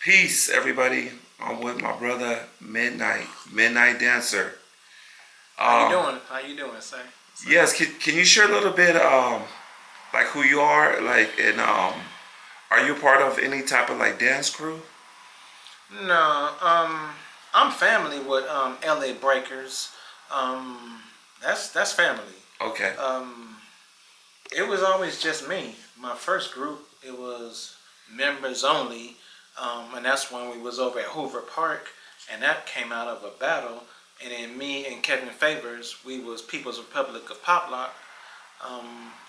Peace, everybody. I'm with my brother Midnight Dancer. How you Um, doing? How you doing, sir? yes, can you share a little bit, like who you are, like, and are you part of any type of like dance crew? No, I'm family with LA Breakers. Um, that's family. Okay. Um, it was always just me. My first group, it was members only, and that's when we was over at Hoover Park, and that came out of a battle. And then me and Kevin Favors, we was People's Republic of Pop Lock.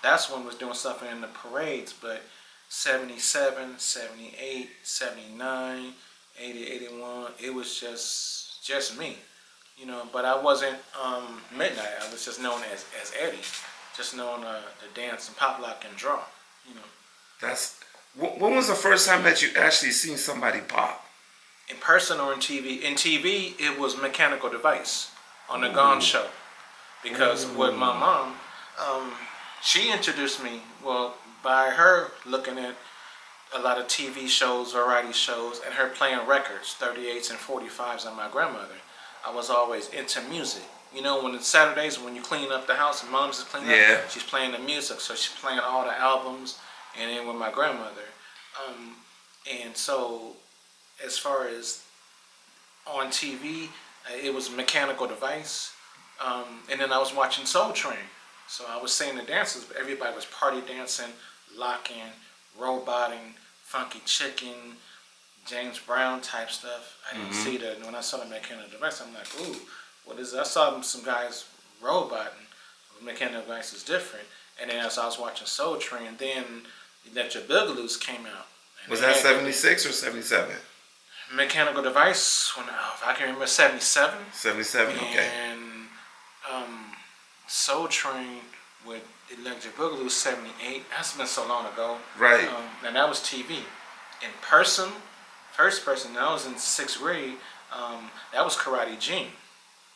That's when we was doing something in the parades, but 77, 78, 79, 80, 81, it was just me, but I wasn't Midnight. I was just known as Eddie, just known to dance and pop lock and draw, you know. That's when was the first time that you actually seen somebody pop? In person or in TV? In TV, it was Mechanical Device on the Gone Ooh. Show, because with my mom, um, she introduced me, well, by her looking at a lot of TV shows, variety shows, and her playing records, 38s and 45s on my grandmother. I was always into music. When it's Saturdays when you clean up the house and mom's is cleaning Yeah. up, she's playing the music, so she's playing all the albums, and then with my grandmother. Um, and so, as far as on TV, it was Mechanical Device, and then I was watching Soul Train. So I was seeing the dances, but everybody was party dancing, locking, roboting, funky chicken, James Brown type stuff. I didn't see that. And when I saw the Mechanical Device, I'm like, ooh, what is that? I saw some guys roboting. Mechanical Device is different. And then as I was watching Soul Train, then Electric Boogaloos came out. And Was they that had 76 or 77? Mechanical Device, if I can remember, 77. 77. Okay. And Soul Train with Electric Boogaloo 78. That's been so long ago. Right. And that was TV. In person, first person, I was in 6th grade. That was Karate Gene.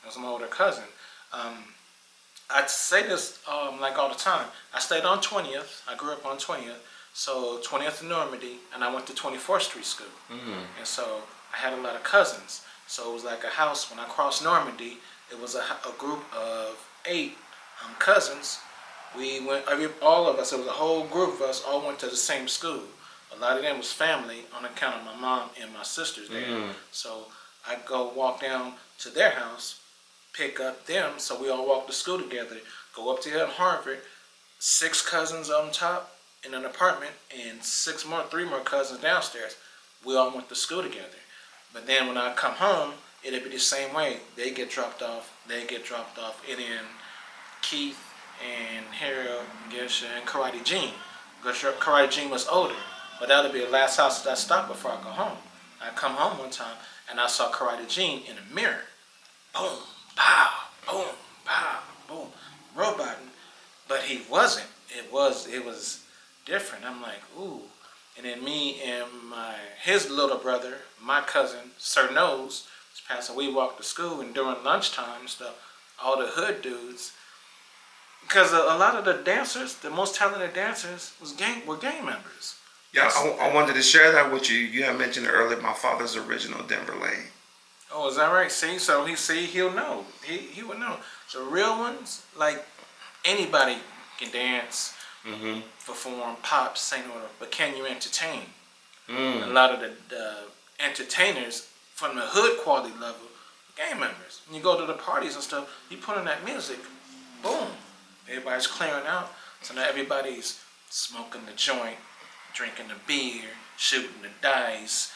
That was my older cousin. I say this like all the time. I stayed on 20th. I grew up on 20th. So 20th in Normandy, and I went to 24th Street School. And so I had a lot of cousins. So it was like a house. When I crossed Normandy, it was a group of 8 cousins. We went, all of us, it was a whole group of us, all went to the same school. A lot of them was family on account of my mom and my sisters there. So I'd go walk down to their house, pick up them, so we all walked to school together, go up to here at Harvard, 6 cousins on top in an apartment, and 3 more cousins downstairs. We all went to school together. But then when I come home, it'd be the same way. They get dropped off, and then Keith and Harold, Gesha, and Karate Gene. Karate Gene was older, but that would be the last house that I stopped before I go home. I come home one time, and I saw Karate Gene in a mirror. Boom, pow, boom, pow, boom, roboting. But he wasn't. It was different. I'm like, ooh. And then me and his little brother, my cousin, Sir Nose, was passing. We walked to school, and during lunchtime and stuff, all the hood dudes, because a lot of the dancers, the most talented dancers, were gang members. Yeah, I wanted to share that with you. You had mentioned earlier my father's original Denver Lane. Oh, is that right? See, so he'll know. He would know. The real ones, like anybody can dance, perform, pop, sing, or but can you entertain? A lot of the entertainers from the hood quality level, gang members. When you go to the parties and stuff, you put on that music, boom, everybody's clearing out. So now everybody's smoking the joint, drinking the beer, shooting the dice,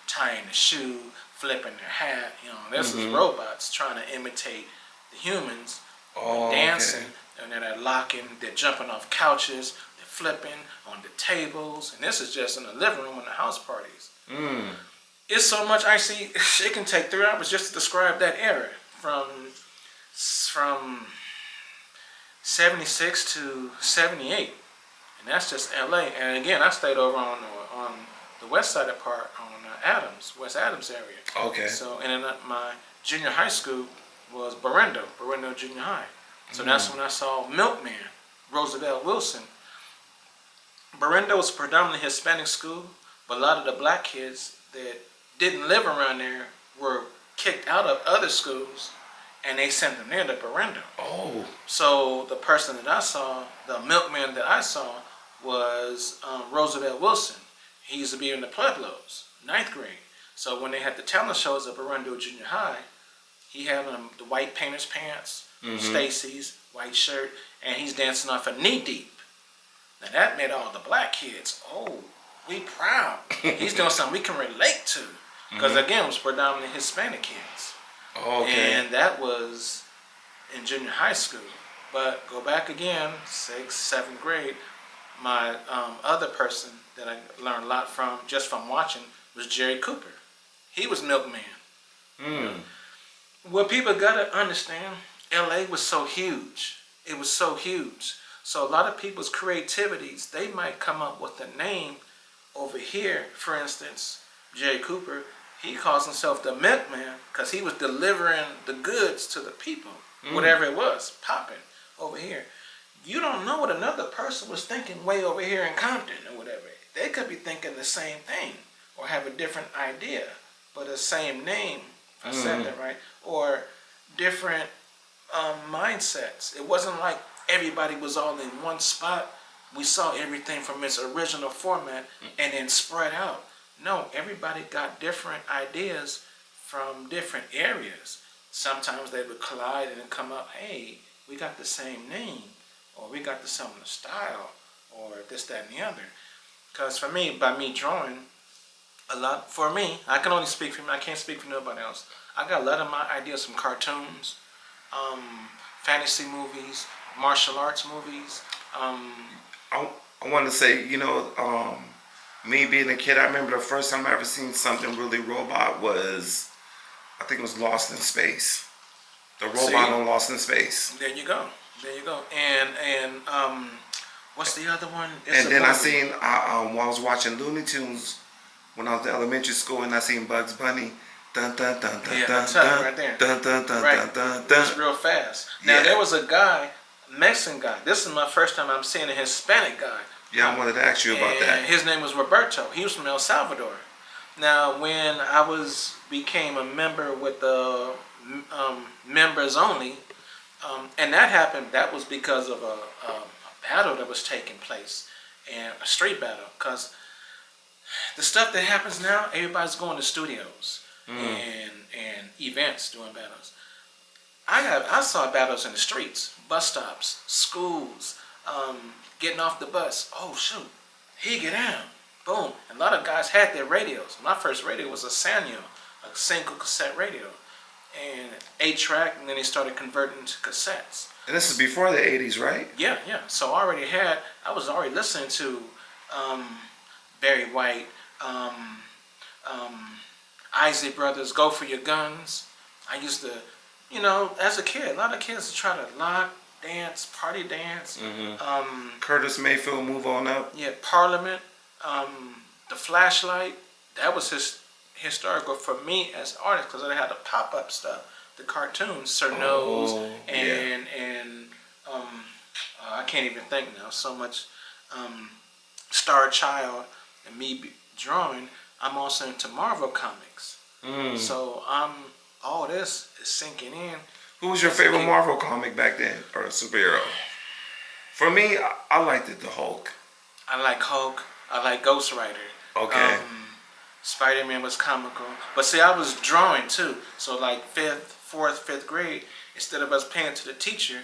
tying the shoe, flipping their hat. This is robots trying to imitate the humans, dancing, and then they're locking, they're jumping off couches, they're flipping on the tables, and this is just in the living room and the house parties. It's so much I see. It can take 3 hours just to describe that era from 76 to 78, and that's just LA. And again, I stayed over on the west side of part on West Adams area. Okay. So, and then my junior high school was Berendo Junior High. So that's when I saw Milkman, Roosevelt Wilson. Berendo was a predominantly Hispanic school, But a lot of the black kids that didn't live around there were kicked out of other schools, and they sent them there to Berendo. Oh. So the person that I saw, the milkman that I saw, was Roosevelt Wilson. He used to be in the Pueblos, ninth grade. So when they had the talent shows at Berendo Junior High, he had the white painter's pants, Stacy's white shirt, and he's dancing off a knee deep. Now that made all the black kids, oh, we proud. He's doing something we can relate to. Because again, it was predominantly Hispanic kids. Okay. And that was in junior high school. But go back again, 6th, 7th grade, my other person that I learned a lot from, just from watching, was Jerry Cooper. He was milkman. What people got to understand, LA was so huge. It was so huge. So a lot of people's creativities, they might come up with a name over here. For instance, Jerry Cooper, he calls himself the milkman because he was delivering the goods to the people, whatever it was, popping over here. You don't know what another person was thinking way over here in Compton or whatever. They could be thinking the same thing or have a different idea, but the same name, if I said that right, or different mindsets. It wasn't like everybody was all in one spot. We saw everything from its original format and then spread out. No, everybody got different ideas from different areas. Sometimes they would collide and come up, hey, we got the same name, or we got the similar style, or this, that, and the other. Because for me, by me drawing, for me, I can only speak for me, I can't speak for nobody else. I got a lot of my ideas from cartoons, fantasy movies, martial arts movies. I want to say, me being a kid, I remember the first time I ever seen something really robot was, I think it was Lost in Space. The robot on Lost in Space. There you go. And what's the other one? And then I seen, while I was watching Looney Tunes when I was in elementary school, and I seen Bugs Bunny. Dun dun dun dun dun dun right there. Dun dun dun Right. dun dun. It's real fast. Now there was a guy, Mexican guy. This is my first time I'm seeing a Hispanic guy. Yeah, I wanted to ask you about that. His name was Roberto. He was from El Salvador. Now, when I became a member with the members only, and that happened. That was because of a battle that was taking place, and a street battle. Because the stuff that happens now, everybody's going to studios and events doing battles. I saw battles in the streets, bus stops, schools, getting off the bus. Oh shoot, he get down, boom. And a lot of guys had their radios. My first radio was a Sanyo, a single cassette radio, and 8-track, and then they started converting to cassettes. And this is before the 80s, right? Yeah. So I was already listening to Barry White, Isaac Brothers, Go For Your Guns. I used to, as a kid, a lot of kids try to lock, dance, party dance. Curtis Mayfield, Move On Up. Yeah, Parliament, The Flashlight. That was historical for me as an artist because I had the pop-up stuff, the cartoons, Sir Nose, and I can't even think now. So much Star Child and me drawing. I'm also into Marvel comics, so all this is sinking in. Who was your favorite Marvel comic back then, or superhero? For me, I liked the Hulk. I like Hulk. I like Ghost Rider. Okay. Spider-Man was comical. But see, I was drawing too. So like 4th, 5th grade, instead of us paying to the teacher,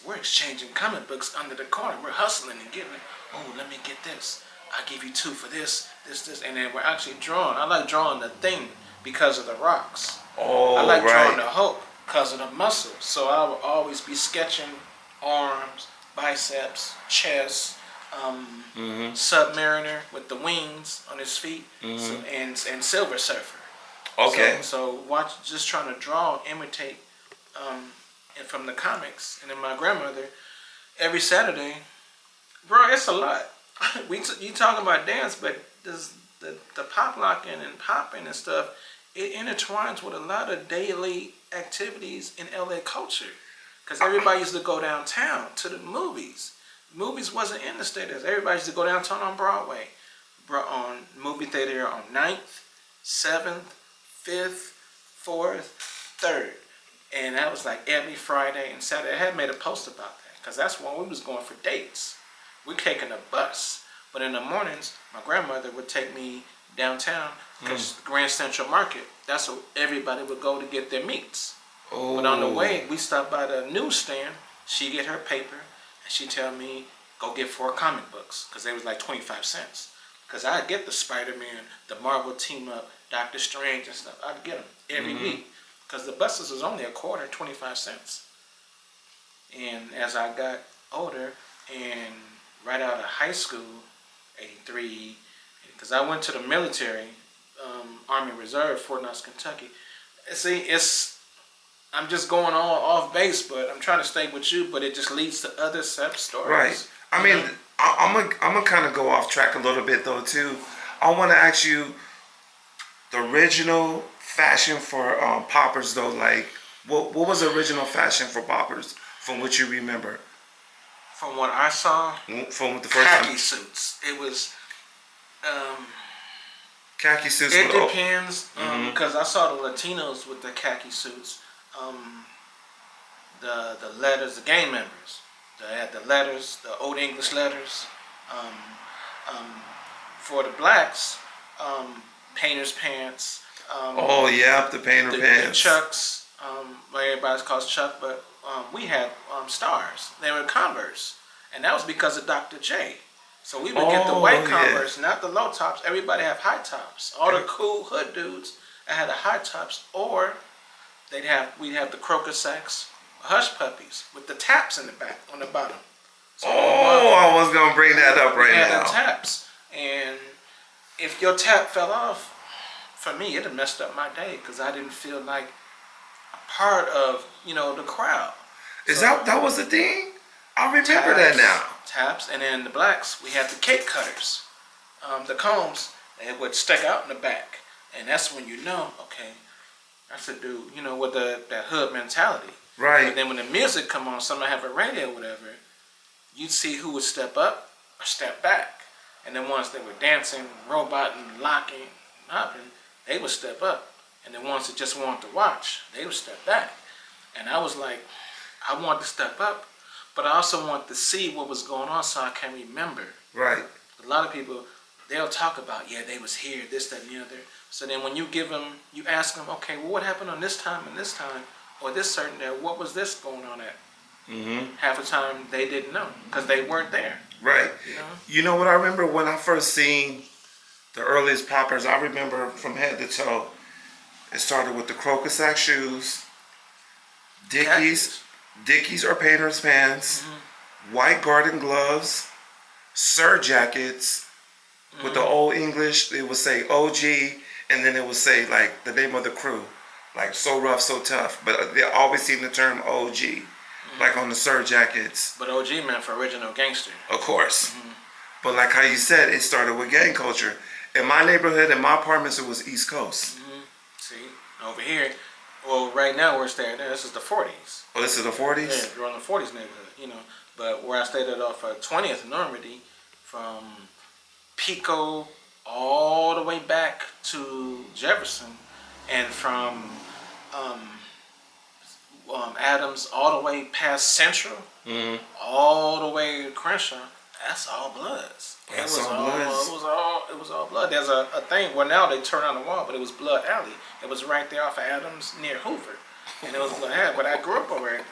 we're exchanging comic books under the corner. We're hustling and getting, oh, let me get this. I'll give you 2 for this. And then we're actually drawing. I like drawing the Thing because of the rocks. Oh, I like drawing the Hulk because of the muscles. So I would always be sketching arms, biceps, chest, Submariner with the wings on his feet, and Silver Surfer. Okay. So just trying to draw, imitate, and from the comics. And then my grandmother, every Saturday, bro, it's a lot. You talking about dance, but the pop locking and popping and stuff, it intertwines with a lot of daily activities in LA culture. Because everybody used to go downtown to the movies. Movies wasn't in the state. Everybody used to go downtown on Broadway. on movie theater on 9th, 7th, 5th, 4th, 3rd. And that was like every Friday and Saturday. I had made a post about that because that's when we was going for dates. We're taking a bus. But in the mornings, my grandmother would take me downtown because Grand Central Market, that's where everybody would go to get their meats. Oh. But on the way, we stopped by the newsstand. She get her paper, and she tell me, go get 4 comic books because they was like 25 cents. Because I'd get the Spider-Man, the Marvel Team-Up, Doctor Strange and stuff. I'd get them every week because the buses was only a quarter, 25 cents. And as I got older and right out of high school, 83, because I went to the military, Army Reserve, Fort Knox, Kentucky. See, I'm just going all off base, but I'm trying to stay with you, but it just leads to other set stories. Right. I mean, I'm gonna kind of go off track a little bit though too. I want to ask you the original fashion for poppers though. Like, what was the original fashion for poppers from what you remember? From what I saw, From the first khaki time? suits. It was. Khaki suits. It with depends, because I saw the Latinos with the khaki suits. The letters, the gang members. They had the letters, the Old English letters. For the blacks, painter's pants. Oh yeah, the painter The pants. Chucks. Where everybody's calls Chuck, but we had stars. They were Converse, and that was because of Dr. J. So we would get the white Converse, not the low tops. Everybody have high tops. All the cool hood dudes that had the high tops, or we'd have the Crocus Sacks, Hush Puppies with the taps in the back on the bottom. So I was gonna bring that up right had now. the taps, and if your tap fell off, for me it had messed up my day because I didn't feel like a part of the crowd. That was the thing? I remember that now. Taps, and then the blacks, we had the cake cutters. The combs, they would stick out in the back. And that's when okay, that's a dude, with that hood mentality. Right. But then when the music come on, somebody have a radio or whatever, you'd see who would step up or step back. And the ones that were dancing, roboting, locking, hopping, they would step up. And the ones that just wanted to watch, they would step back. And I was like, I wanted to step up, but I also want to see what was going on so I can remember. Right. A lot of people, they'll talk about, they was here, this, that, and the other. So then when you ask them, okay, well, what happened on this time and this time, or this certain day, what was this going on at? Half the time they didn't know because they weren't there. Right. You know what I remember when I first seen the earliest poppers? I remember from head to toe. It started with the Crocus Sack shoes, Dickies or painter's pants, white garden gloves, Sir jackets with the Old English. It would say OG, and then it would say like the name of the crew, like So Rough, So Tough. But they always seen the term OG, like on the Sir jackets. But OG meant for original gangster. Of course. But like how you said, it started with gang culture. In my neighborhood, in my apartments, it was East Coast. See, over here, well, right now we're staying there. This is the 40s. Oh, this is the 40s? Yeah, we're in the 40s neighborhood, But where I stayed at off 20th Normandy, from Pico all the way back to Jefferson, and from Adams all the way past Central, all the way to Crenshaw. That's all Bloods. It was all blood. There's a thing where now they turn on the wall, but it was Blood Alley. It was right there off of Adams near Hoover, and it was Blood Alley. But I grew up over there.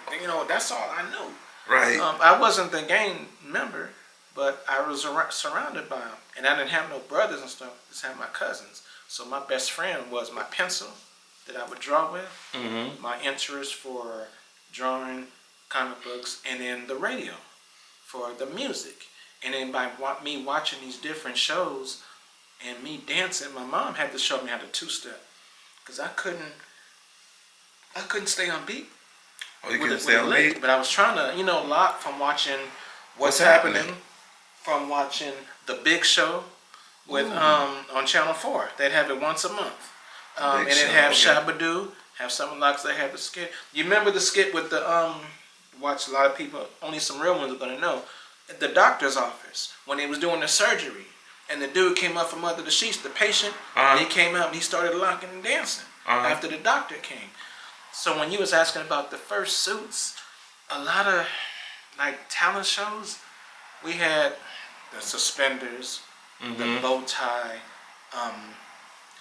That's all I knew. Right. I wasn't the gang member, but I was surrounded by them, and I didn't have no brothers and stuff. I just had my cousins. So my best friend was my pencil that I would draw with, my interest for drawing comic books, and then the radio for the music. And then by me watching these different shows and me dancing, my mom had to show me how to two-step because I couldn't stay on beat. Oh, you couldn't stay on beat? But I was trying to, a lot from watching What's Happening, from watching The Big Show with on Channel 4. They'd have it once a month. And it'd have Shabba-Doo, have something like they had the skit. You remember the skit with the, watch a lot of people, only some real ones are going to know, the doctor's office when they was doing the surgery, And the dude came up from under the sheets, the patient, and he came out and he started locking and dancing after the doctor came. So when you was asking about the first suits, a lot of like talent shows, we had the suspenders, the bow tie,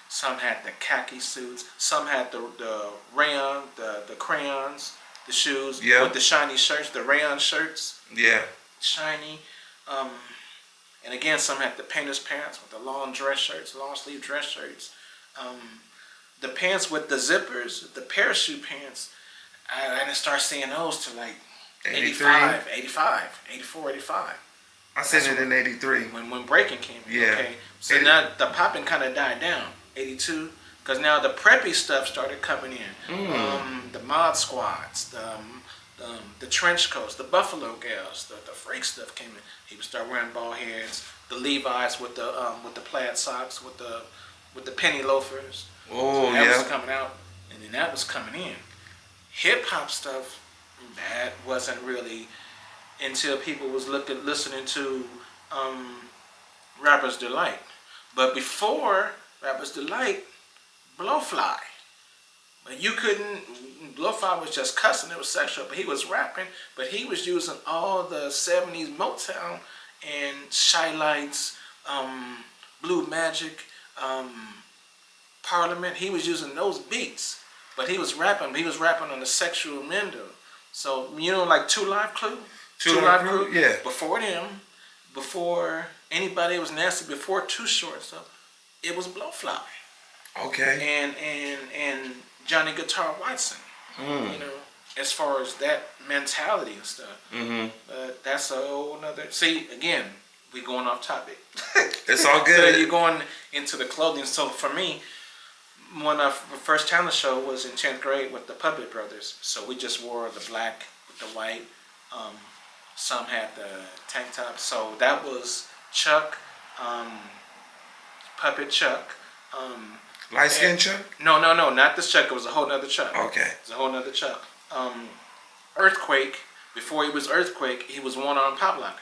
some had the khaki suits, some had the rayon, the crayons, the shoes with the shiny shirts, the rayon shirts. Yeah. Shiny. And again, some had the painter's pants with the long dress shirts, long sleeve dress shirts. The pants with the zippers, the parachute pants, I didn't start seeing those till like 85, 84, 85. I seen it in 83. When breaking came in. Yeah. Okay. So now the popping kind of died down. 82. Because now the preppy stuff started coming in. The mod squads, the trench coats, the buffalo gals, the freak stuff came in. He would start wearing bald heads. The Levi's with the plaid socks, with the penny loafers. Oh, so that was coming out, and then that was coming in. Hip hop stuff, that wasn't really until people was listening to Rapper's Delight. But before Rapper's Delight, Blowfly. But you couldn't, Blowfly was just cussing, it was sexual, but he was rapping, but he was using all the 70s Motown and Shy Lights, Blue Magic, Parliament. He was using those beats, but he was rapping on the sexual mendo. So, you know, like Two Live Crew? Two Live Crew, yeah. Before them, before anybody was nasty, before Too Short stuff, it was Blowfly. Okay. And Johnny Guitar Watson. You know, as far as that mentality and stuff. But that's a whole nother. See, again, we going off topic. It's all good. So you're going into the clothing. So for me, when our first talent show was in 10th grade with the Puppet Brothers. So we just wore the black with the white. Some had the tank top. So that was Chuck, Puppet Chuck. Light skin Chuck? No, not this Chuck. It was a whole nother Chuck. Okay. It was a whole nother Chuck. Earthquake. Before he was Earthquake, he was One Arm Pop Locker.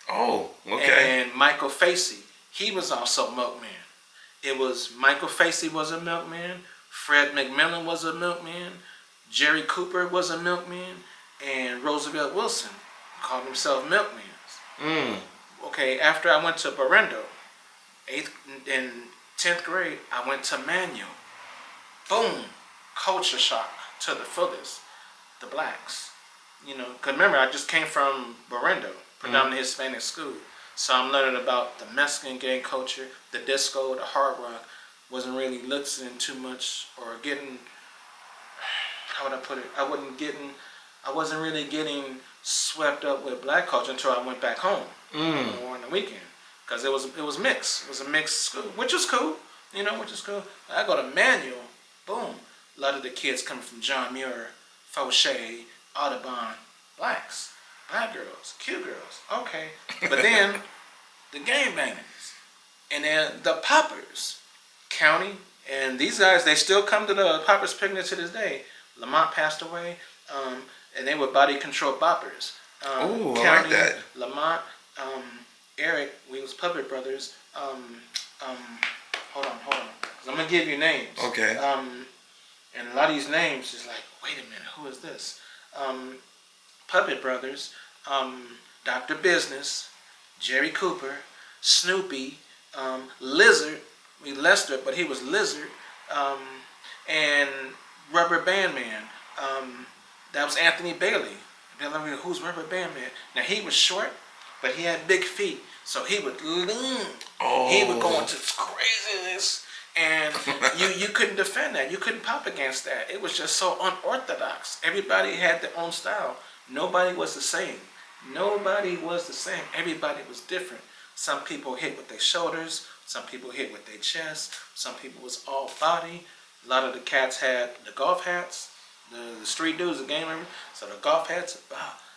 Oh, okay. And Michael Facey, he was also Milkman. It was Michael Facey was a milkman. Fred McMillan was a milkman. Jerry Cooper was a milkman, and Roosevelt Wilson called himself milkmans. Okay, after I went to Berendo, 8th and 10th grade, I went to Manual. Boom, culture shock to the fullest. The blacks, you know, because remember I just came from Berendo, predominantly Hispanic school. So I'm learning about the Mexican gang culture, the disco, the hard rock. Wasn't really listening too much or getting, how would I put it? I wasn't really getting swept up with black culture until I went back home on the weekend. Because it was mixed. It was a mixed school, which is cool, you know, which is cool. I go to Manual, boom. A lot of the kids coming from John Muir, Fauché, Audubon, blacks. Black girls, cute girls, okay. But then the gangbangers, and then the poppers, County, and these guys, they still come to the poppers picnic to this day. Lamont passed away, and they were body control boppers. Ooh, County, I like that. Lamont, Eric, we was Puppet Brothers. Hold on, because I'm gonna give you names. Okay. And a lot of these names is like, wait a minute, who is this? Puppet Brothers, Dr. Business, Jerry Cooper, Snoopy, Lizard, Lester, but he was Lizard, and Rubber Band Man. That was Anthony Bailey. Who's Rubber Band Man? Now he was short, but he had big feet, so he would lean. Oh. He would go into craziness, and you couldn't defend that. You couldn't pop against that. It was just so unorthodox. Everybody had their own style. Nobody was the same. Nobody was the same. Everybody was different. Some people hit with their shoulders. Some people hit with their chest. Some people was all body. A lot of the cats had the golf hats. The street dudes, the game members. So the golf hats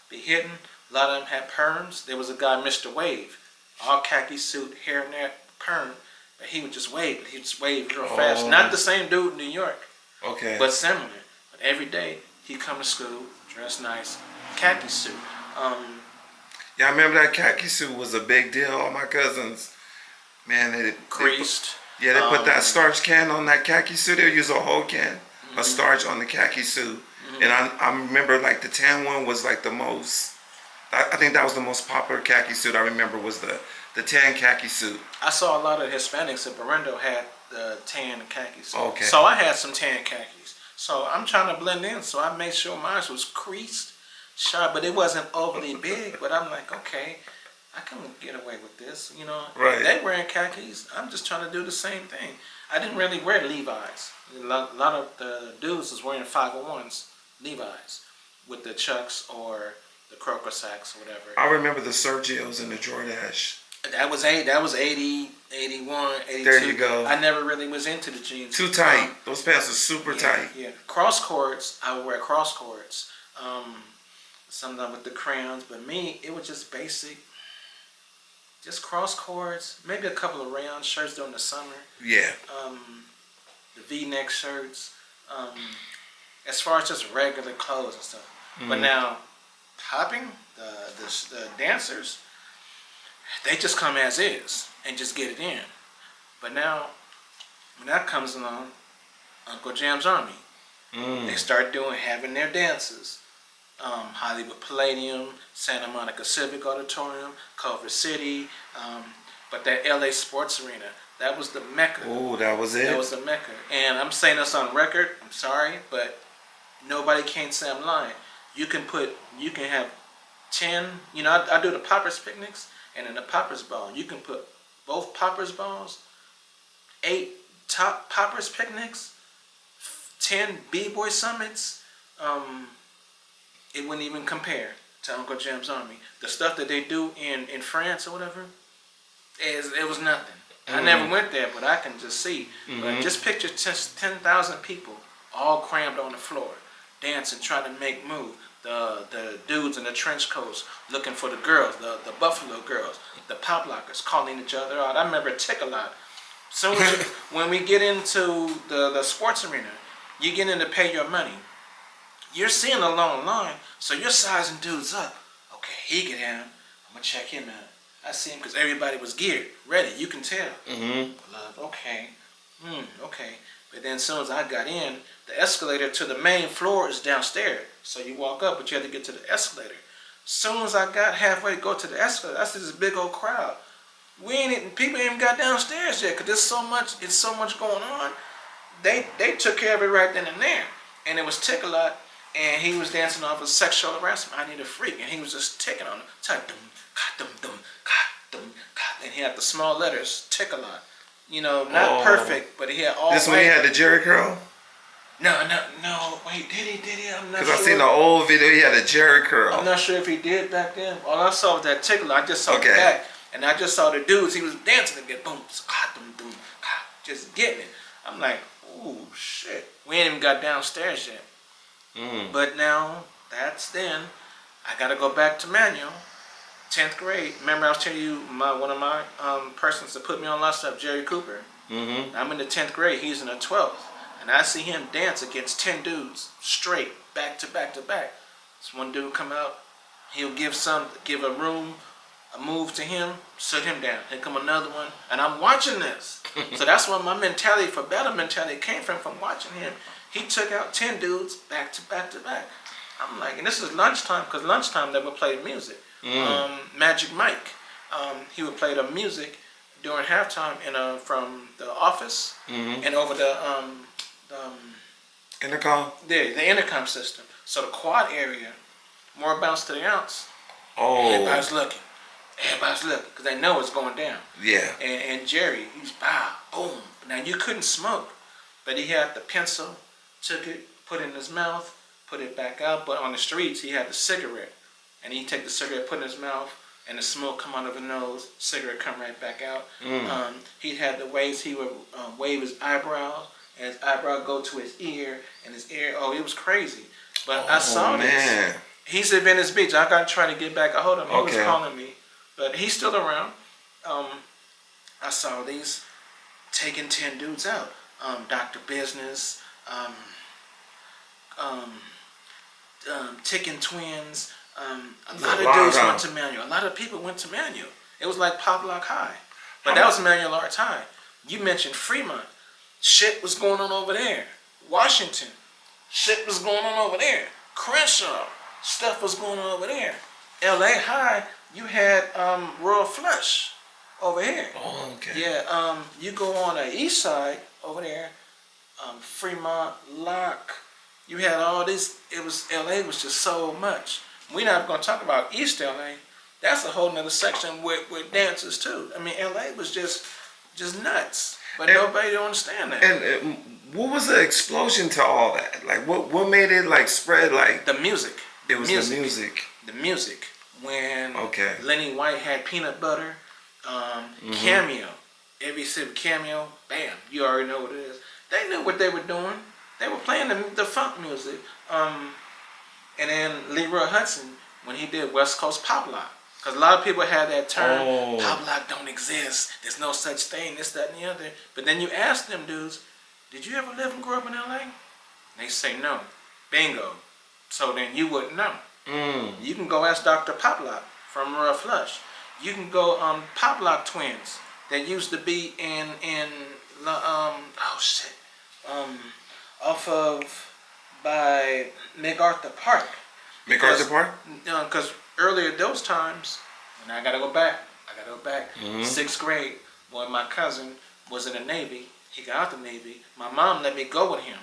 be hitting. A lot of them had perms. There was a guy, Mr. Wave, all khaki suit, hairnet, perm. But he would just wave. He would just wave real fast. Not the same dude in New York. Okay. But similar. But every day he'd come to school, dressed nice, khaki suit. Yeah, I remember that khaki suit was a big deal. All my cousins, Man, creased. yeah, they put that starch can on that khaki suit. They use a whole can of starch on the khaki suit. And I remember like the tan one was like the most. I think that was the most popular khaki suit I remember was the tan khaki suit. I saw a lot of Hispanics at Berendo had the tan khakis. Okay. So I had some tan khakis. So I'm trying to blend in. So I made sure mine was creased, sharp, but it wasn't overly big. But I'm like, okay, I can get away with this. You know, Right. they wearing khakis. I'm just trying to do the same thing. I didn't really wear Levi's. A lot of the dudes was wearing 501s, Levi's, with the Chucks or the Crocker sacks or whatever. I remember the Sergios and the Jordache. That was 80, 81, 82. There you go. I never really was into the jeans. Too tight. Those pants are super tight. Yeah. Cross cords, I would wear cross cords. Sometimes with the crayons, but me, it was just basic. Just cross cords, maybe a couple of rayon shirts during the summer. Yeah. The V-neck shirts. As far as just regular clothes and stuff. But now, popping, the dancers, they just come as is and just get it in. But now, when that comes along, Uncle Jam's Army, they start having their dances. Hollywood Palladium, Santa Monica Civic Auditorium, Culver City, but that LA Sports Arena, that was the mecca. Oh, that was it? That was the mecca. And I'm saying this on record, I'm sorry, but nobody can say I'm lying. You can have 10, I do the Poppers picnics, and in the Poppers ball, you can put both Poppers balls, 8 top Poppers picnics, 10 B-boy summits. It wouldn't even compare to Uncle Jam's Army. The stuff that they do in France or whatever, it was nothing. I never went there, but I can just see. But just picture 10,000 people all crammed on the floor, dancing, trying to make move. The dudes in the trench coats looking for the girls, the Buffalo girls, the pop lockers calling each other out. I remember Tick-A-Lot. So when we get into the sports arena, you get in to pay your money. You're seeing a long line, so you're sizing dudes up. Okay, he get in. I'm gonna check him out. I see him because everybody was geared, ready. You can tell. Love, okay, okay. But then as soon as I got in, the escalator to the main floor is downstairs. So you walk up, but you have to get to the escalator. As soon as I got halfway to go to the escalator, I see this big old crowd. People ain't even got downstairs yet because there's so much going on. They took care of it right then and there, and it was Tick-A-Lot. And he was dancing off of sexual harassment. I need a freak. And he was just ticking on it. And he had the small letters, Tick-A-Lot. Not perfect, but he had all. This when he had the Jerry curl? No. Wait, did he? I'm not sure. Because I seen the old video, he had a Jerry curl. I'm not sure if he did back then. All I saw was that Tick-A-Lot. I just saw the back. And I just saw the dudes. He was dancing again. Boom, just getting it. I'm like, ooh, shit. We ain't even got downstairs yet. But now, that's then. I got to go back to manual. 10th grade. Remember I was telling you one of my persons that put me on a lot of stuff, Jerry Cooper? I'm in the 10th grade. He's in the 12th. And I see him dance against 10 dudes straight, back to back to back. So one dude come out. He'll give a move to him, sit him down. Here come another one. And I'm watching this. So that's where my mentality for battle mentality came from watching him. He took out 10 dudes back to back to back. I'm like, and this is lunchtime, because lunchtime they would play music. Magic Mike, he would play the music during halftime from The Office and over the intercom? The intercom system. So the quad area, more bounce to the ounce. Oh. Everybody's looking, because they know it's going down. Yeah. And Jerry, he's boom. Now you couldn't smoke, but he had the pencil. Took it, put it in his mouth, put it back out. But on the streets, he had the cigarette. And he'd take the cigarette, put it in his mouth, and the smoke come out of his nose, cigarette come right back out. He'd have the waves, he would wave his eyebrows, and his eyebrow go to his ear, and his ear, it was crazy. But I saw this. He's at Venice Beach. I got to try to get back a hold of him. He was calling me. But he's still around. I saw these taking 10 dudes out. Dr. Business, Ticking Twins. A lot of dudes went to manual. A lot of people went to manual. It was like Pop Lock High. But that was manual arts high. You mentioned Fremont. Shit was going on over there. Washington. Shit was going on over there. Crenshaw. Stuff was going on over there. L.A. High, you had Royal Flush over here. Oh, okay. Yeah, you go on the east side over there, Fremont, Locke. You had all this. It was L.A. was just so much. We're not going to talk about East L.A. That's a whole nother section with dances too. I mean, L.A. was just nuts, but nobody don't understand that. And what was the explosion to all that? Like, what made it like spread? Like The music. it was the music. The music. When Okay. Lenny White had Peanut Butter, Cameo. Every sip Cameo, bam, you already know what it is. They knew what they were doing. They were playing the funk music. And then Leroy Hudson, when he did West Coast Pop Lock. Because a lot of people had that term, Pop Lock don't exist. There's no such thing, this, that, and the other. But then you ask them dudes, did you ever live and grow up in L.A.? They say no. Bingo. So then you wouldn't know. You can go ask Dr. Poplock from Royal Flush. You can go Poplock twins that used to be in off of by MacArthur Park. MacArthur Park? Because earlier those times, and I gotta go back. 6th grade, when my cousin was in the Navy, he got out the Navy. My mom let me go with him.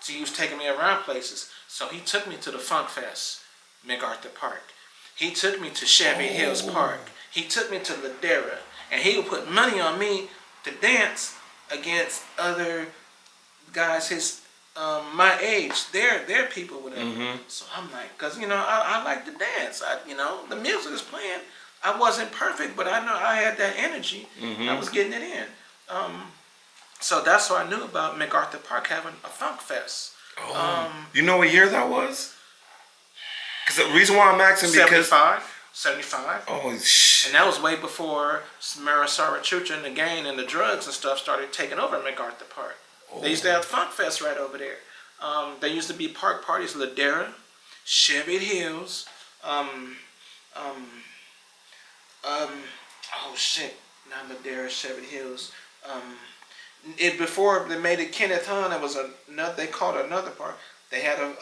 She was taking me around places. So he took me to the Funk Fest, MacArthur Park. He took me to Chevy Hills Park. He took me to Ladera. And he would put money on me to dance against other guys his my age. They're people with him. So I'm like, because, I like to dance. The music is playing. I wasn't perfect, but I know I had that energy. I was getting it in. So that's what I knew about MacArthur Park having a Funk Fest. You know what year that was? Because the reason why I'm asking because 75. Oh shit! And that was way before Marisara Chucha and the gang and the drugs and stuff started taking over MacArthur Park. They used to have Funk Fest right over there. There used to be park parties, Ladera, Chevy Hills, oh shit, not Ladera, Chevy Hills. Before they made it Kenneth Hahn, it was another. They called it another park. They had a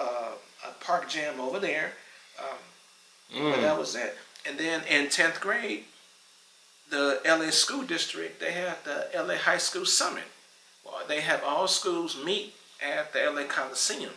park jam over there, but that was it. And then in 10th grade, the LA School District, they had the LA High School Summit. Well, they have all schools meet at the LA Coliseum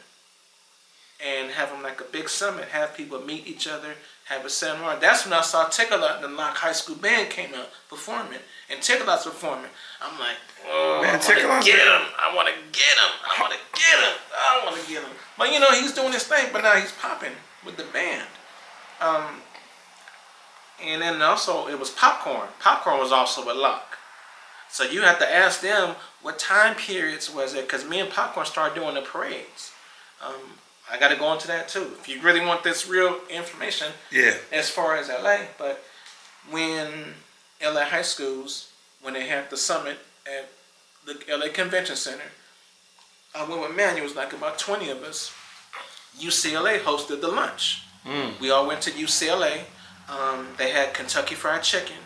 and have them like a big summit. Have people meet each other, have a seminar. That's when I saw Tickle-Out, the Lock High School band came out performing, and Tickle-Out's performing. I'm like, oh, man, I want to get him. I want to get him. I want to get him. I want to get him. But he's doing his thing, but now he's popping with the band. And then also it was Popcorn. Popcorn was also with Lock. So you have to ask them what time periods was it, because me and Popcorn started doing the parades. I got to go into that too. If you really want this real information, as far as LA, but when LA high schools, when they had the summit at the LA Convention Center, I went with Manuel. It was like about 20 of us. UCLA hosted the lunch. We all went to UCLA. They had Kentucky Fried Chicken,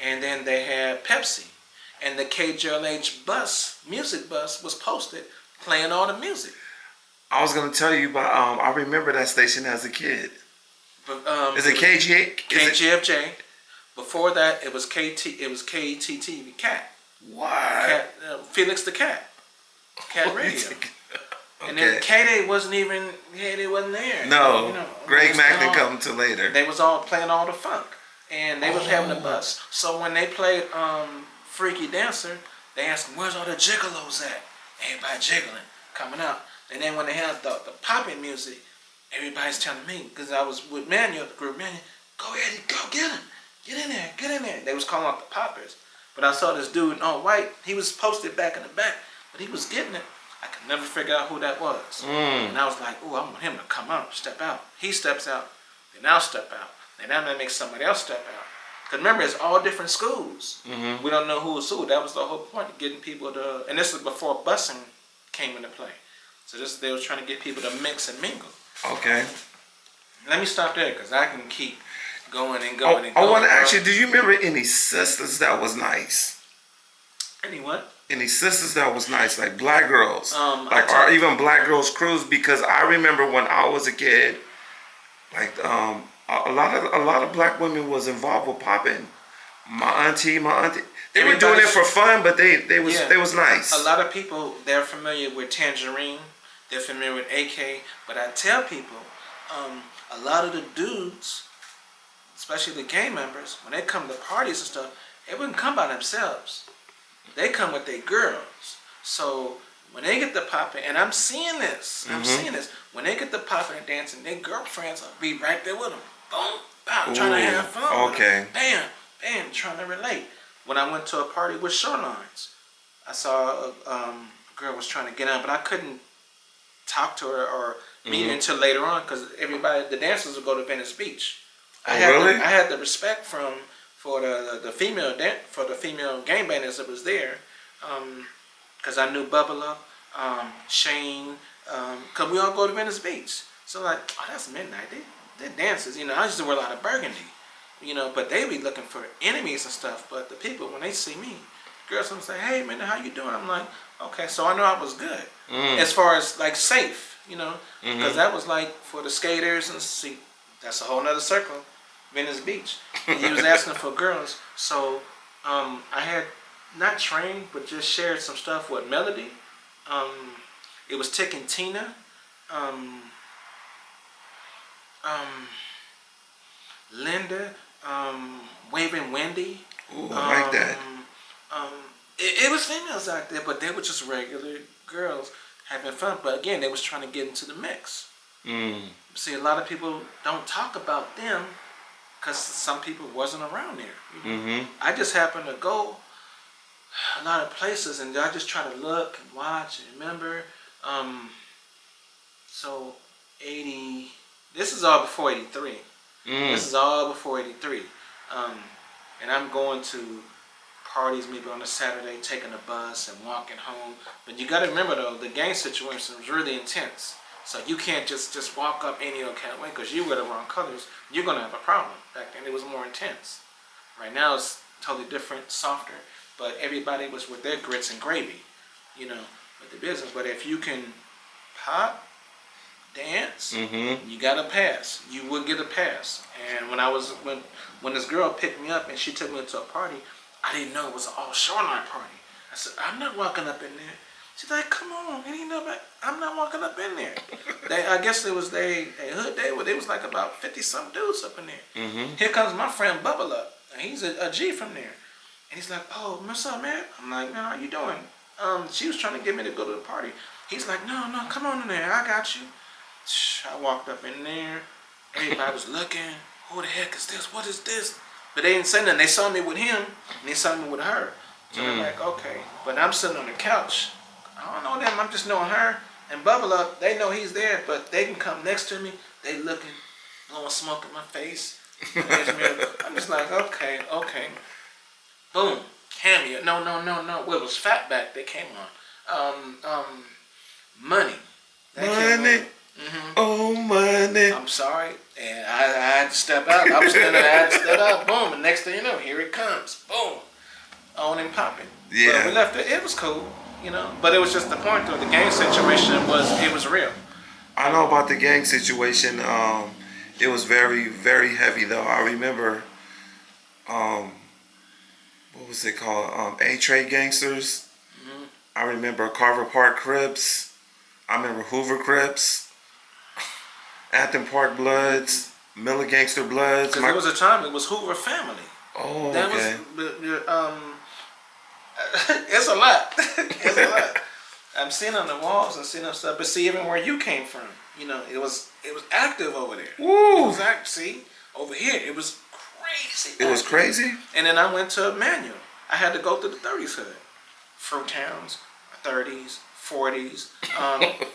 and then they had Pepsi. And the KJLH music bus was posted playing all the music. I was gonna tell you, but I remember that station as a kid. But, is it KGA? KGFJ. Before that, it was KT. It was KTTV Cat. What? Cat, Felix the Cat. Cat Radio. Okay. And then K-Day wasn't there. No. Greg Mack didn't come until later. They was all playing all the funk, and they was having a bus. So when they played Freaky Dancer, they asked them, "Where's all the gigolos at?" Everybody jiggling, coming out. And then when they had the popping music, everybody's telling me, because I was with Manuel, the group Manuel, "Go ahead, go get him, get in there." They was calling out the poppers, but I saw this dude in all white. He was posted back in the back, but he was getting it. I could never figure out who that was. And I was like, "Oh, I want him to come out, step out." He steps out, then I'll step out, then I'm gonna make somebody else step out. Because remember, it's all different schools. We don't know who was who. That was the whole point of getting people to, and this was before busing came into play. So they was trying to get people to mix and mingle. Okay. Let me stop there because I can keep going and going and I going. want to ask you, do you remember any sisters that was nice? Any what? Any sisters that was nice, like black girls, I or even black girls cruise? Because I remember when I was a kid, like a lot of black women was involved with popping. My auntie, they were doing it for fun, but they was nice. A lot of people, they're familiar with Tangerine, they're familiar with AK, but I tell people, a lot of the dudes, especially the gang members, when they come to parties and stuff, they wouldn't come by themselves. They come with their girls. So when they get the popping, and I'm seeing this, when they get the popping and dancing, their girlfriends will be right there with them. Boom, bam, trying to have fun. Okay. Bam, bam, trying to relate. When I went to a party with Shorelines, I saw a girl was trying to get on, but I couldn't talk to her or meet her until later on because the dancers would go to Venice Beach. I had the respect for the female gang bandits that was there, because I knew Bubba, Shane, because we all go to Venice Beach. So like, oh, that's midnight. They're dancers, you know. I used to wear a lot of burgundy, you know, but they be looking for enemies and stuff. But the people, when they see me, girls will say, "Hey man, how you doing?" I'm like, okay, so I know I was good as far as like safe, you know, because that was like for the skaters and see, that's a whole nother circle. Venice Beach. And he was asking for girls. So I had not trained, but just shared some stuff with Melody. It was Tick and Tina. Linda. Waving Wendy. Ooh, I like that. It was females out there, but they were just regular girls having fun. But again, they was trying to get into the mix. See, a lot of people don't talk about them because some people wasn't around there. You know? I just happened to go a lot of places, and I just try to look and watch and remember. So 80. This is all before 83. This is all before 83. And I'm going to parties maybe on a Saturday, taking a bus and walking home. But you got to remember though, the gang situation was really intense. So you can't just walk up any old kind of way because you wear the wrong colors. You're going to have a problem. Back then it was more intense. Right now it's totally different, softer. But everybody was with their grits and gravy, you know, with the business. But if you can pop, dance, you got a pass. You would get a pass. And when this girl picked me up and she took me to a party, I didn't know it was an all shoreline party. I said, I'm not walking up in there. She's like, come on, I'm not walking up in there. I guess it was a hood day where there was like about 50-some dudes up in there. Here comes my friend Bubba up, and he's a G from there. And he's like, oh, what's up, man? I'm like, man, how you doing? She was trying to get me to go to the party. He's like, no, come on in there, I got you. I walked up in there. Everybody was looking. Who the heck is this? What is this? But they didn't say nothing. They saw me with him, and they saw me with her. So they're like, okay. But I'm sitting on the couch. I don't know them. I'm just knowing her. And Bubble Up, they know he's there, but they can come next to me. They looking, blowing smoke in my face. I'm just like, okay. Boom. Cameo. No. Well, it was Fatback that came on. Money. Money. Oh, money. I'm sorry. And I had to step out. I was standing there, I had to step out. Boom. And next thing you know, here it comes. Boom. On and popping. Yeah. But we left it. It was cool, you know. But it was just the point though. The gang situation was real. I know about the gang situation. It was very, very heavy though. I remember, what was it called? A-Trade Gangsters. I remember Carver Park Crips. I remember Hoover Crips. Athens Park Bloods. Miller Gangster Bloods. Because there was a time it was Hoover Family. Oh, that okay. It's a lot. It's a lot. I'm seeing on the walls and seeing on stuff, but see, even where you came from, you know, it was active over there. Woo! It was active. See, over here, it was crazy. It was crazy? And then I went to Manual. I had to go through the 30s hood. Fruit Towns, 30s, 40s.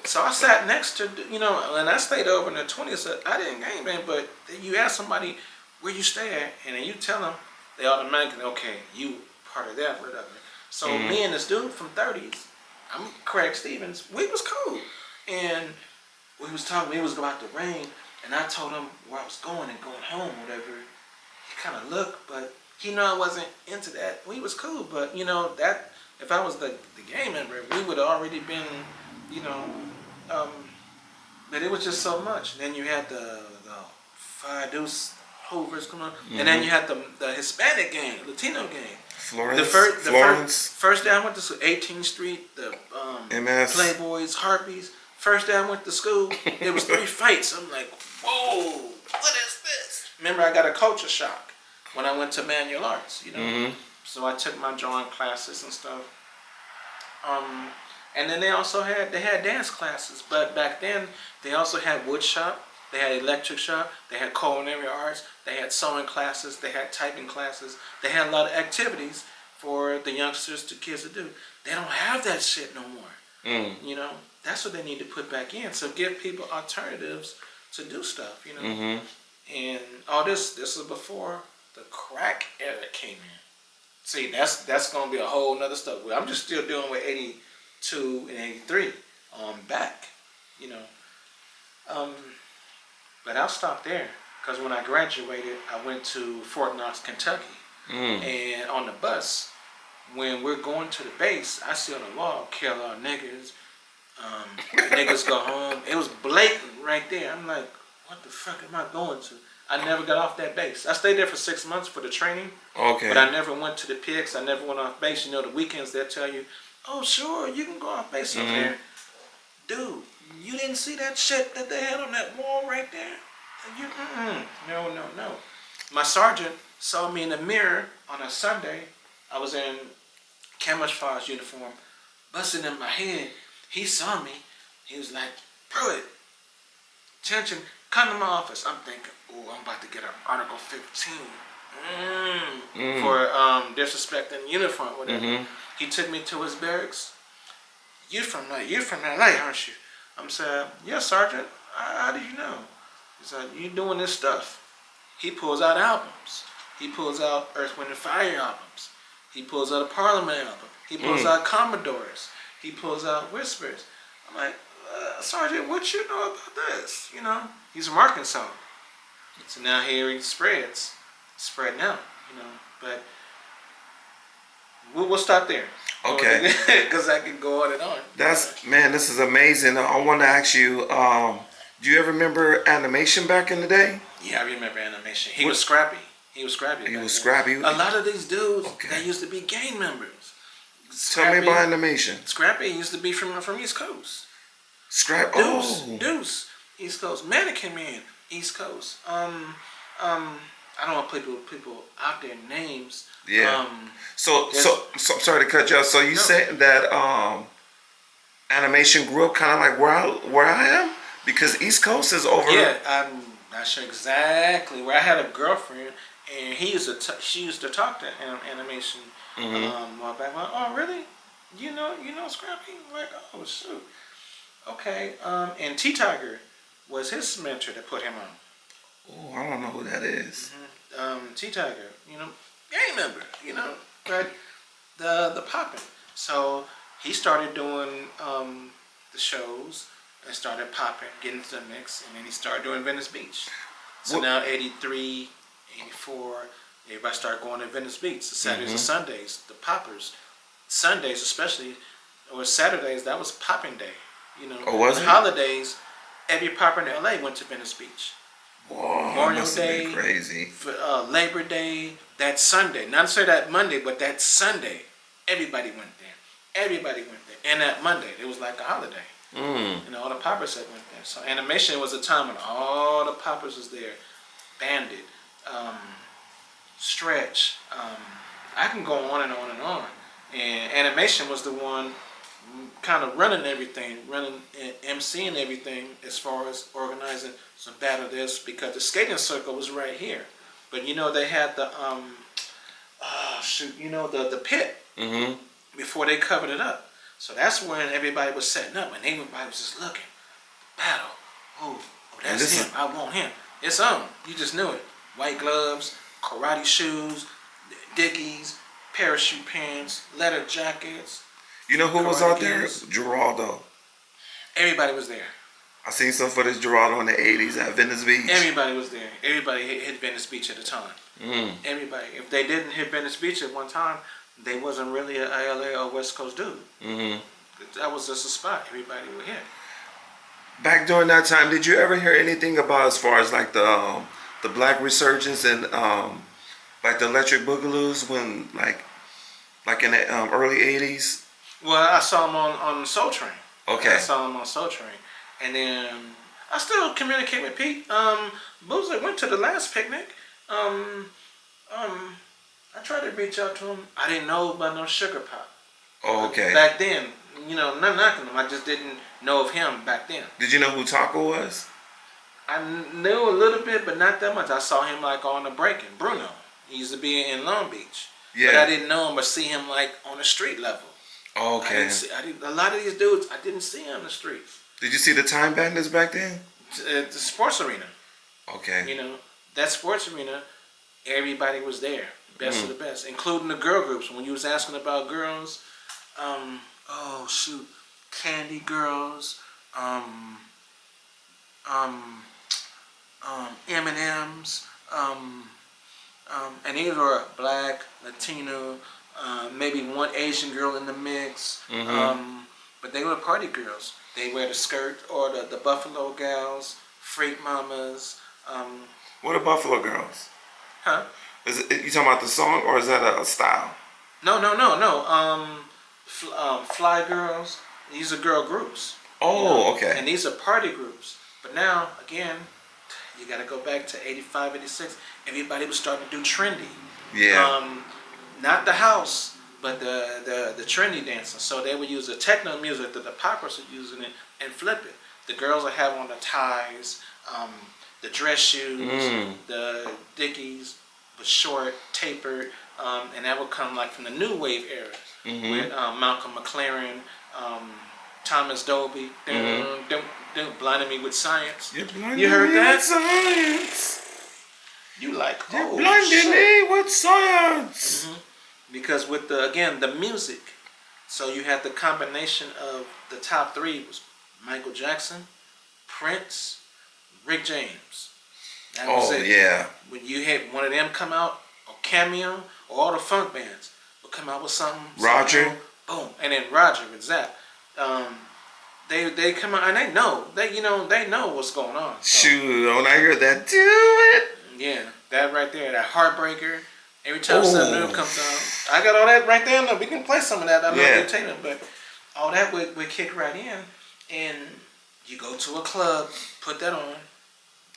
So I sat next to, you know, and I stayed over in the 20s. I didn't gangbang, but you ask somebody where you stay at, and then you tell them, they automatically, okay, you part of that, whatever. So me and this dude from 30s, I'm Craig Stevens, we was cool. And we was talking, we was about to rain, and I told him where I was going and going home, whatever. he kind of looked, but he knew I wasn't into that. We was cool, but that if I was the gang member, we would have already been, you know, um, but it was just so much. And then you had the Five Deuce Hoovers come on, and then you had the Hispanic gang, Latino gang. First day I went to school, 18th Street, the MS. Playboys, Harpies. First day I went to school, there was 3 fights. I'm like, whoa, what is this? Remember, I got a culture shock when I went to manual arts, So I took my drawing classes and stuff. And then they also had dance classes, but back then they also had wood shop, they had electric shop, they had culinary arts, they had sewing classes, they had typing classes, they had a lot of activities for the youngsters, the kids to do. They don't have that shit no more. That's what they need to put back in. So give people alternatives to do stuff. And all this is before the crack era came in. See, that's gonna be a whole nother stuff. I'm just still dealing with 82 and 83 back, But I'll stop there because when I graduated, I went to Fort Knox, Kentucky, and on the bus, when we're going to the base, I see on the wall, kill all niggas, niggas go home. It was blatant right there. I'm like, what the fuck am I going to? I never got off that base. I stayed there for 6 months for the training. Okay. But I never went to the PX. I never went off base. The weekends they'll tell you, oh, sure, you can go off base up there. Dude, you didn't see that shit that they had on that wall right there? No. My sergeant saw me in the mirror on a Sunday. I was in camouflage uniform, busting in my head. He saw me. He was like, Pruitt, attention, come to my office. I'm thinking, oh, I'm about to get an Article 15 for disrespecting uniform, whatever. He took me to his barracks. You're from LA, aren't you? I'm saying, yes, Sergeant. How do you know? He said, you doing this stuff. He pulls out albums. He pulls out Earth, Wind, and Fire albums. He pulls out a Parliament album. He pulls out Commodores. He pulls out Whispers. I'm like, Sergeant, what you know about this? He's from Arkansas. So now here he spreads. Spreading out, But we'll stop there. Okay. Because I can go on and on. This is amazing. I want to ask you, do you ever remember animation back in the day? Yeah, I remember animation. He was scrappy. He was scrappy. A lot of these dudes that used to be gang members. Tell me about animation. Scrappy used to be from East Coast. Deuce, East Coast. Mannequin Man, East Coast. I don't want to put people out their names. Yeah. So I'm sorry to cut you off. So you said that animation grew up kind of like where I am, because East Coast is over. Yeah, I'm not sure exactly where. I had a girlfriend, and she used to talk to animation. While back. Oh, really? You know Scrappy? Like, oh shoot. Okay. And T Tiger was his mentor that put him on. Oh, I don't know who that is. T Tiger, gang member, but the popping. So he started doing the shows and started popping, getting to the mix, and then he started doing Venice Beach. So now 83, 84, everybody started going to Venice Beach. The Saturdays and Sundays, the poppers. Sundays especially, or Saturdays, that was popping day. Oh, was it? Holidays, every popper in LA went to Venice Beach. Whoa, Memorial Day, crazy. Labor Day, that Sunday. Not necessarily that Monday, but that Sunday, everybody went there. And that Monday, it was like a holiday. All the poppers that went there. So animation was a time when all the poppers was there. Bandit, Stretch. I can go on and on and on. And animation was the one kind of running everything, emceeing everything as far as organizing some battle this, because the skating circle was right here. But they had the the pit before they covered it up. So that's when everybody was setting up and everybody was just looking. Battle. Oh, that's him. I want him. It's on. You just knew it. White gloves, karate shoes, Dickies, parachute pants, leather jackets. You know who was out there? Geraldo. Everybody was there. I seen some footage Geraldo in the '80s at Venice Beach. Everybody was there. Everybody hit Venice Beach at the time. Everybody. If they didn't hit Venice Beach at one time, they wasn't really a LA or West Coast dude. That was just a spot everybody would hit. Back during that time, did you ever hear anything about as far as like the black resurgence and like the Electric Boogaloos when like in the early '80s? Well, I saw him on Soul Train. Okay. I saw him on Soul Train, and then I still communicate with Pete. Boozer went to the last picnic. I tried to reach out to him. I didn't know about no Sugar Pop. Oh, okay. Back then, not knocking him. I just didn't know of him back then. Did you know who Taco was? I knew a little bit, but not that much. I saw him like on the breaking. Bruno. He used to be in Long Beach. Yeah. But I didn't know him or see him like on the street level. Oh, okay. A lot of these dudes, I didn't see on the streets. Did you see the Time Bandits back then? The sports arena. Okay. That sports arena, everybody was there. Best of the best, including the girl groups. When you was asking about girls, Candy Girls, M&M's, and these were black, Latino, maybe one Asian girl in the mix. But they were party girls. They wear the skirt or the Buffalo Gals, Freak Mamas. What are Buffalo Girls? Huh? Is it, you talking about the song or is that a style? No. Fly Girls. These are girl groups. Oh, okay. And these are party groups. But now, again, you got to go back to 85, 86. Everybody was starting to do trendy. Yeah. Not the house, but the trendy dancing. So they would use the techno music that the poppers are using it and flip it. The girls would have on the ties, the dress shoes, the Dickies, was short, tapered, and that would come like from the new wave era with Malcolm McLaren, Thomas Dolby, blinding me with science. You heard that? Science. You like You're blinding me with science. Because with the music, so you had the combination of the top three was Michael Jackson, Prince, Rick James. That was it. Yeah. When you had one of them come out, or Cameo, or all the funk bands would come out with something. Roger. Boom, and then Roger with Zap. They come out and they know what's going on. So, Shoot, when I hear that, do it. Yeah, that right there, that Heartbreaker. Every time something new comes out, I got all that right there. Look, we can play some of that. I'm not entertainment, but all that would kick right in, and you go to a club, put that on.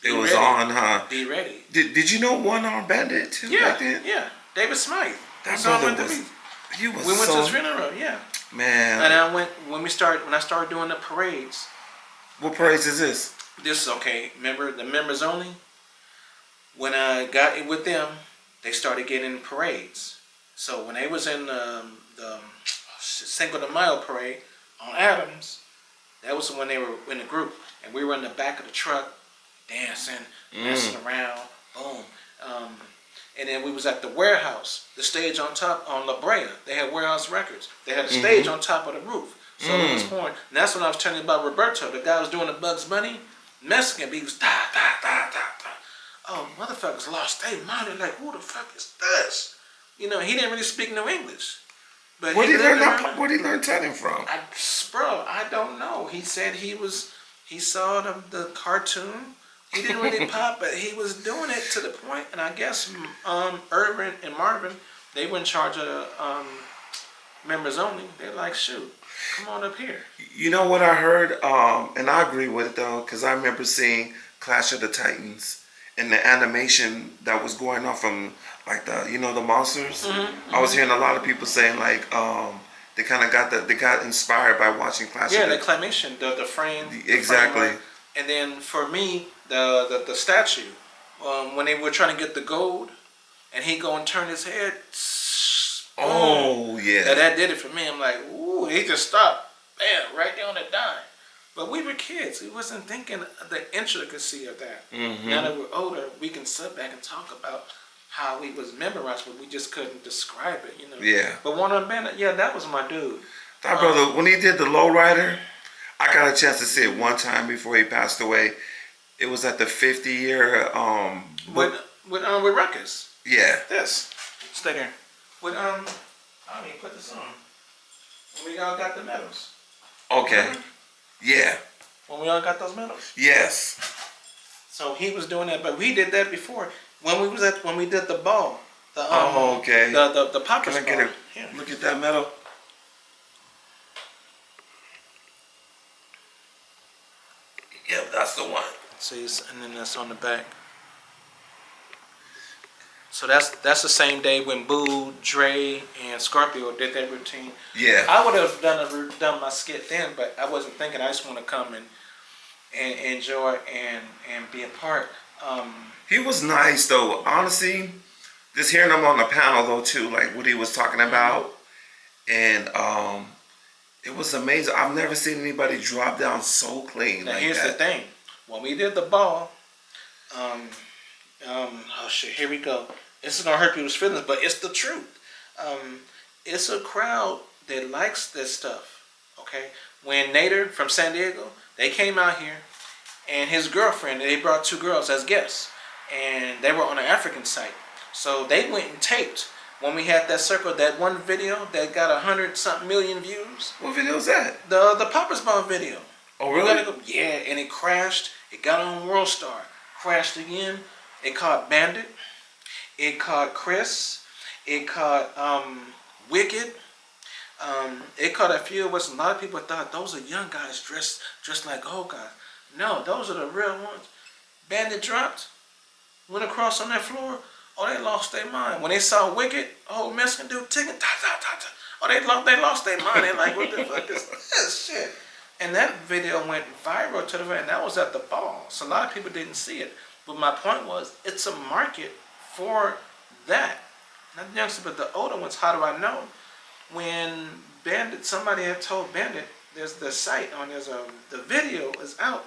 It was on, huh? Be ready. Did you know One Arm Bandit too back then? Yeah. David Smythe. That brother was. He was. We went to his funeral. Yeah. Man. And I went when I started doing the parades. What parades is this? This is okay. Remember the members only. When I got it with them, they started getting parades. So when they was in the Cinco de Mayo parade on Adams, that was when they were in the group, and we were in the back of the truck. Dancing, messing around, boom. And then we was at the warehouse, the stage on top, on La Brea. They had Warehouse Records. They had a stage on top of the roof. So it was pouring. And that's when I was telling you about Roberto. The guy was doing the Bugs Bunny, Mexican, but he was da. Oh, motherfuckers lost their mind. They're like, who the fuck is this? He didn't really speak no English. But Where did he learn Italian from? I don't know. He said he saw the cartoon. He didn't really pop, but he was doing it to the point, and I guess Irvin and Marvin, they were in charge of members only. They're like, shoot, come on up here. You know what I heard, and I agree with it though, because I remember seeing Clash of the Titans and the animation that was going on from like the monsters. I was hearing a lot of people saying like they kind of got inspired by watching Clash. Yeah, the claymation, the frame. Exactly. And then for me, the statue, when they were trying to get the gold, and he go and turn his head. Oh yeah. That did it for me. I'm like, ooh, he just stopped, bam, right there on the dime. But we were kids. We wasn't thinking of the intricacy of that. Now that we're older, we can sit back and talk about how we was memorized, but we just couldn't describe it, Yeah. But One Arm Bandit, that was my dude. That brother, when he did the Lowrider, I I got a chance to see it one time before he passed away. It was at the 50-year with Ruckus. Yeah. This. Stay there. With I don't even put this on. When we all got the medals. Okay. Remember? Yeah. When we all got those medals. Yes. So he was doing that, but we did that before. When we did the ball. The okay. The poppers Can I get ball. a Yeah. look at that medal? Yep, that's the one. See, and then that's on the back. So that's the same day when Boo, Dre, and Scorpio did that routine. Yeah. I would have done my skit then, but I wasn't thinking. I just want to come and enjoy and be a part. He was nice though. Honestly, just hearing him on the panel though too, like what he was talking about, and it was amazing. I've never seen anybody drop down so clean. Now like here's that. the thing: when we did the ball, oh shit, here we go. This is gonna hurt people's feelings, but it's the truth. It's a crowd that likes this stuff. Okay, when Nader from San Diego, they came out here, and his girlfriend, they brought 2 girls as guests, and they were on an African site. So they went and taped when we had that circle, that one video that got 100-something million views. What video was that? The Poppers Ball video. Oh really? Yeah, and it crashed. It got on World Star. Crashed again. It caught Bandit. It caught Chris. It caught Wicked. It caught a few of us. A lot of people thought those are young guys dressed like old guys. No, those are the real ones. Bandit dropped. Went across on that floor. Oh, they lost their mind. When they saw Wicked, old Mexican dude ticking, ta ta ta ta. Oh, they lost their mind. They like, what the fuck is this shit? And that video went viral to and that was at the ball. So a lot of people didn't see it. But my point was, it's a market for that. Not the youngsters, but the older ones. How do I know? When Bandit, somebody had told Bandit, there's the site on the video is out